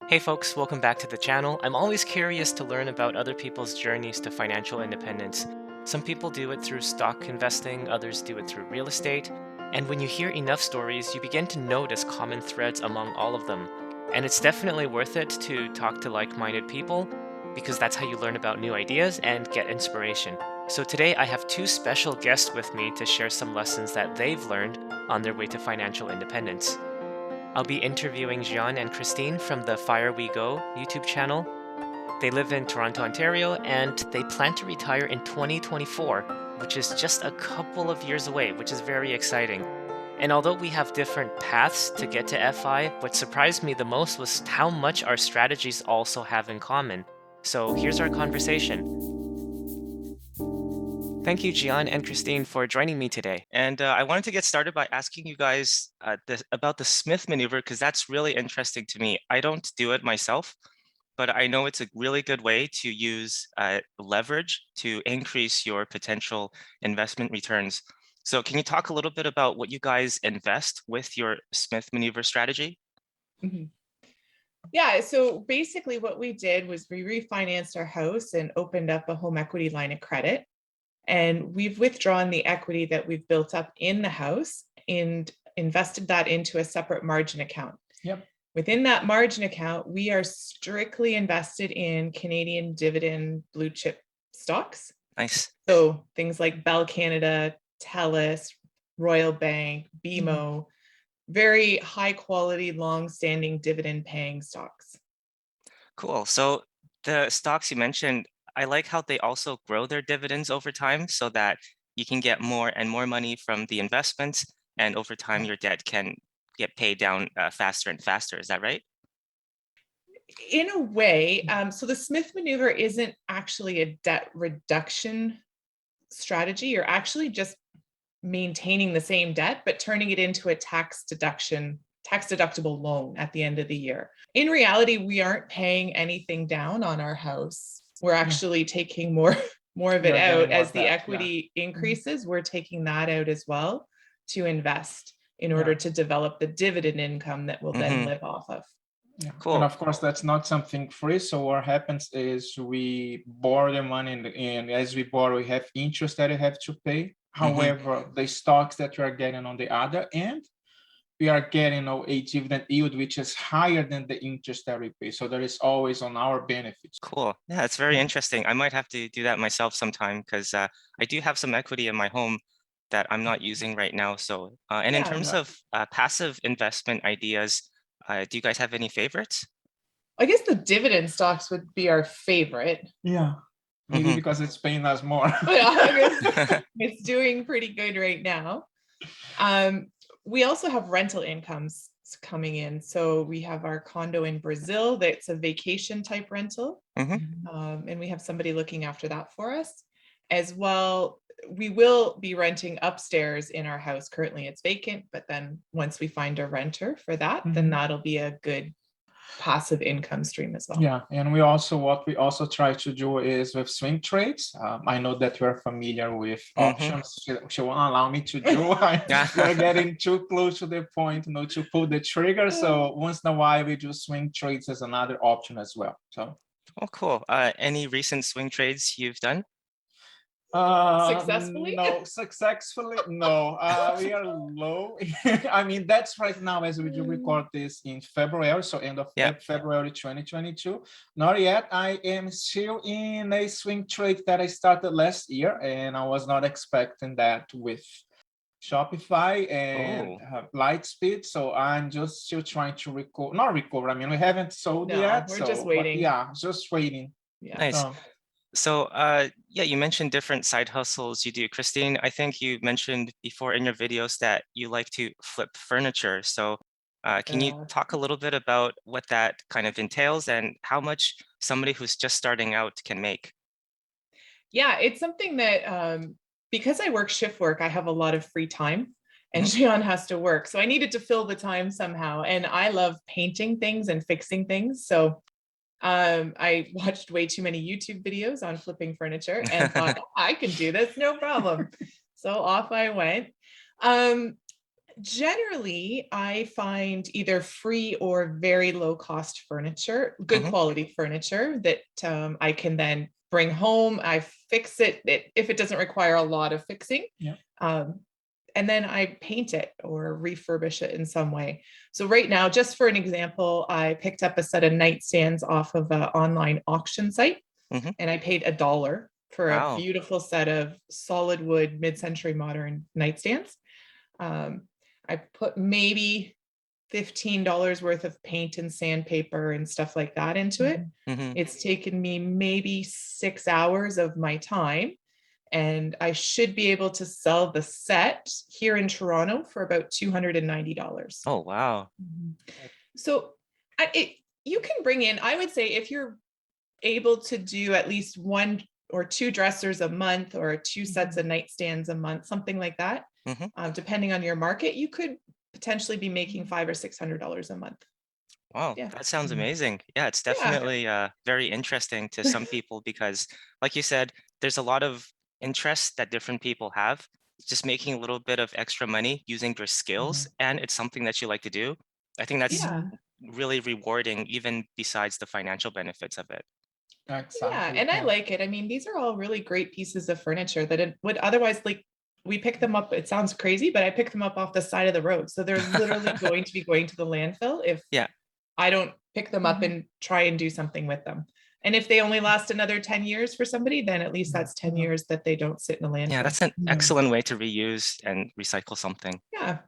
Hey folks, welcome back to the channel. I'm always curious to learn about other people's journeys to financial independence. Some people do it through stock investing, others do it through real estate. And when you hear enough stories, you begin to notice common threads among all of them. And it's definitely worth it to talk to like-minded people because that's how you learn about new ideas and get inspiration. So today I have two special guests with me to share some lessons that they've learned on their way to financial independence. I'll be interviewing Gean and Kristine from the FireWeGo YouTube channel. They live in Toronto, Ontario, and they plan to retire in 2024, which is just a couple of years away, which is very exciting. And although we have different paths to get to FI, what surprised me the most was how much our strategies also have in common. So here's our conversation. Thank you, Gian and Christine, for joining me today. And I wanted to get started by asking you guys about the Smith maneuver, because that's really interesting to me. I don't do it myself, but I know it's a really good way to use leverage to increase your potential investment returns. So can you talk a little bit about what you guys invest with your Smith maneuver strategy? Mhm. Yeah, so basically what we did was we refinanced our house and opened up a home equity line of credit. And we've withdrawn the equity that we've built up in the house and invested that into a separate margin account. Yep. Within that margin account, we are strictly invested in Canadian dividend blue chip stocks. Nice. So things like Bell Canada, TELUS, Royal Bank, BMO, very high quality, long-standing dividend paying stocks. Cool. So the stocks you mentioned, I like how they also grow their dividends over time so that you can get more and more money from the investments, and over time your debt can get paid down faster and faster. Is that right? In a way, so the Smith maneuver isn't actually a debt reduction strategy. You're actually just maintaining the same debt, but turning it into a tax deductible loan at the end of the year. In reality, we aren't paying anything down on our house. We're actually taking more of it out as the equity increases. We're taking that out as well to invest in order to develop the dividend income that we'll then live off of. Yeah. Cool. And of course, that's not something free. So what happens is we borrow the money, and as we borrow, we have interest that we have to pay. However, the stocks that you are getting on the other end, we are getting a dividend yield which is higher than the interest that we pay. So that is always on our benefits. Cool. Yeah, it's very interesting. I might have to do that myself sometime because I do have some equity in my home that I'm not using right now. So, and in terms of passive investment ideas, do you guys have any favorites? I guess the dividend stocks would be our favorite. Yeah. Maybe because it's paying us more. It's doing pretty good right now. We also have rental incomes coming in. So we have our condo in Brazil that's a vacation type rental. And we have somebody looking after that for us. As well, we will be renting upstairs in our house. Currently it's vacant, but then once we find a renter for that, then that'll be a good passive income stream as well. Yeah, and what we also try to do is with swing trades. I know that you're familiar with options. She won't allow me to do. We're getting too close to the point, to pull the trigger. So once in a while, we do swing trades as another option as well. So. Oh, cool. Any recent swing trades you've done? Successfully? No, successfully, no. We are low. I mean, that's right now as we do record this in February, so end of February 2022. Not yet. I am still in a swing trade that I started last year, and I was not expecting that with Shopify and Lightspeed. So I'm just still trying to not recover. I mean, we haven't sold yet. We're just waiting. Yeah, just waiting. Yeah. Nice. So yeah, you mentioned different side hustles you do. Christine, I think you mentioned before in your videos that you like to flip furniture. So can you talk a little bit about what that kind of entails and how much somebody who's just starting out can make? Yeah, it's something that because I work shift work, I have a lot of free time and Gian has to work. So I needed to fill the time somehow. And I love painting things and fixing things. So I watched way too many YouTube videos on flipping furniture and thought, I can do this, no problem. So off I went. Generally, I find either free or very low cost furniture, good Hmm. quality furniture that I can then bring home. I fix it if it doesn't require a lot of fixing. Yeah. Um, and then I paint it or refurbish it in some way. So right now, just for an example, I picked up a set of nightstands off of an online auction site, Hmm. and I paid $1 for a Wow. beautiful set of solid wood mid-century modern nightstands. Um, I put maybe $15 worth of paint and sandpaper and stuff like that into it. Hmm. It's taken me maybe 6 hours of my time, and I should be able to sell the set here in Toronto for about $290. Oh, wow. Mhm. So you can bring in, I would say, if you're able to do at least one or two dressers a month or two sets of nightstands a month, something like that, Hmm. depending on your market, you could potentially be making $500 or $600 a month. Wow, Yeah. that sounds amazing. Yeah, it's Yeah. definitely very interesting to some people because, like you said, there's a lot of interests that different people have. Just making a little bit of extra money using your skills, Mhm. and it's something that you like to do. I think that's Yeah. really rewarding, even besides the financial benefits of it. Yeah. Exactly. And I Yeah. like it. I mean, these are all really great pieces of furniture that it would otherwise, like, we pick them up. It sounds crazy, but I pick them up off the side of the road. So they're literally going to be going to the landfill if Yeah, I don't pick them up Mhm. and try and do something with them. And if they only last another 10 years for somebody, then at least that's 10 Mhm. years that they don't sit in a yeah, landfill. that's an Yeah. excellent way to reuse and recycle something. Yeah.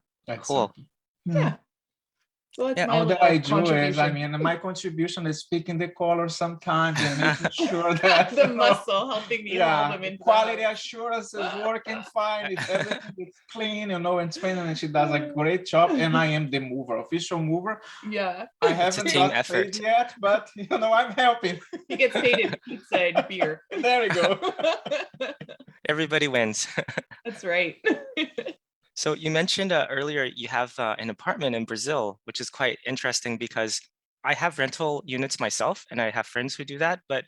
Cool. Exactly. Mhm. Yeah. So that's Yeah. my All that I little do is, I contribution. mean, my contribution is picking the color sometimes and making sure that, The muscle helping me haul yeah, them into the quality house. assurance is working fine. It's everything is clean, and Spain, and she does a great job. And I am the mover, official mover. Yeah. I It's a haven't team got paid effort. yet, but I'm helping. He gets paid in pizza and beer. There you go. Everybody wins. That's right. So you mentioned earlier you have an apartment in Brazil, which is quite interesting because I have rental units myself and I have friends who do that, but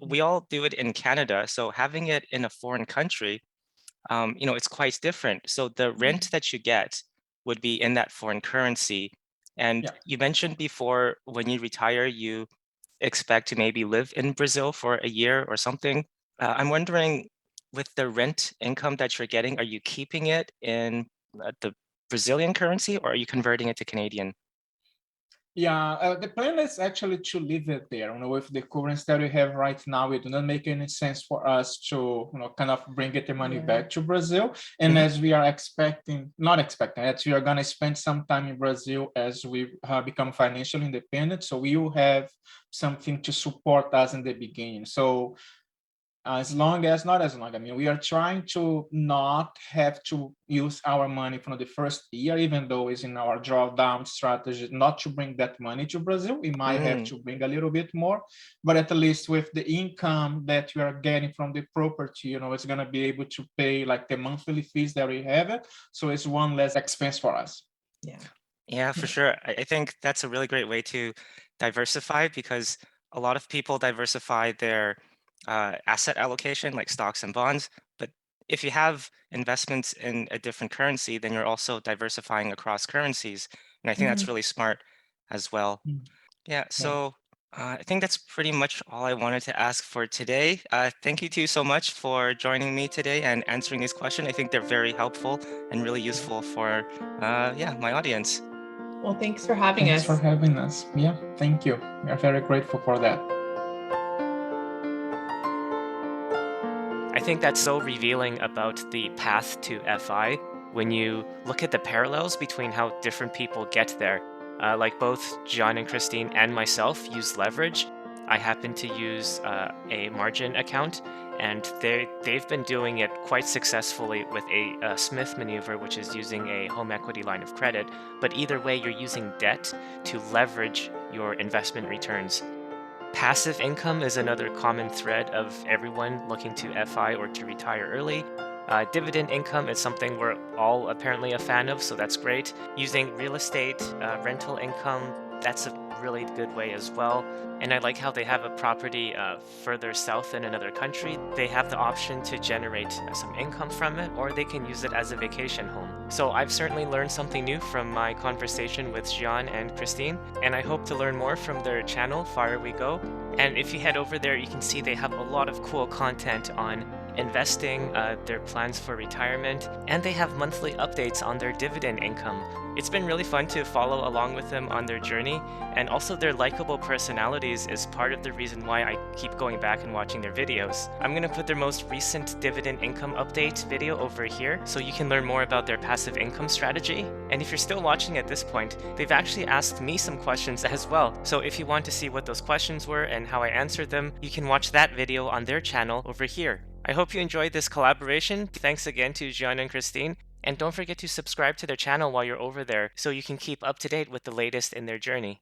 we all do it in Canada. So having it in a foreign country, it's quite different. So the rent that you get would be in that foreign currency. And Yeah. you mentioned before when you retire, you expect to maybe live in Brazil for a year or something. I'm wondering, with the rent income that you're getting, are you keeping it in the Brazilian currency or are you converting it to Canadian? Yeah, the plan is actually to leave it there. With the currency that we have right now, it does not make any sense for us to, kind of bring it the money Yeah. back to Brazil. And Mhm. as we are not expecting, as we are going to spend some time in Brazil as we become financially independent, so we will have something to support us in the beginning. So not as long. I mean, we are trying to not have to use our money from the first year, even though it's in our drawdown strategy not to bring that money to Brazil. We might have Mm, to bring a little bit more, but at least with the income that we are getting from the property, it's going to be able to pay like the monthly fees that we have it. So it's one less expense for us. Yeah. yeah, for sure. I think that's a really great way to diversify because a lot of people diversify their asset allocation, like stocks and bonds. But if you have investments in a different currency, then you're also diversifying across currencies. And I think that's Mhm. really smart as well. Mm. Yeah, Yeah. so I think that's pretty much all I wanted to ask for today. Thank you two so much for joining me today and answering these questions. I think they're very helpful and really useful for yeah, my audience. Well, thanks for having Thanks for us. having us. Yeah, thank you. We are very grateful for that. I think that's so revealing about the path to FI when you look at the parallels between how different people get there. Like both John and Christine and myself use leverage. I happen to use a margin account, and they've been doing it quite successfully with a Smith maneuver, which is using a home equity line of credit. But either way, you're using debt to leverage your investment returns. Passive income is another common thread of everyone looking to FI or to retire early. Dividend income is something we're all apparently a fan of, so that's great. Using real estate, rental income, that's a really good way as well. And I like how they have a property further south in another country. They have the option to generate some income from it, or they can use it as a vacation home. So I've certainly learned something new from my conversation with Gean and Kristine, and I hope to learn more from their channel, FireWeGo. And if you head over there, you can see they have a lot of cool content on investing, their plans for retirement, and they have monthly updates on their dividend income. It's been really fun to follow along with them on their journey, and also their likable personalities is part of the reason why I keep going back and watching their videos. I'm going to put their most recent dividend income update video over here so you can learn more about their passive income strategy. And if you're still watching at this point, they've actually asked me some questions as well. So if you want to see what those questions were and how I answered them, you can watch that video on their channel over here. I hope you enjoyed this collaboration. Thanks again to Gean and Kristine. And don't forget to subscribe to their channel while you're over there so you can keep up to date with the latest in their journey.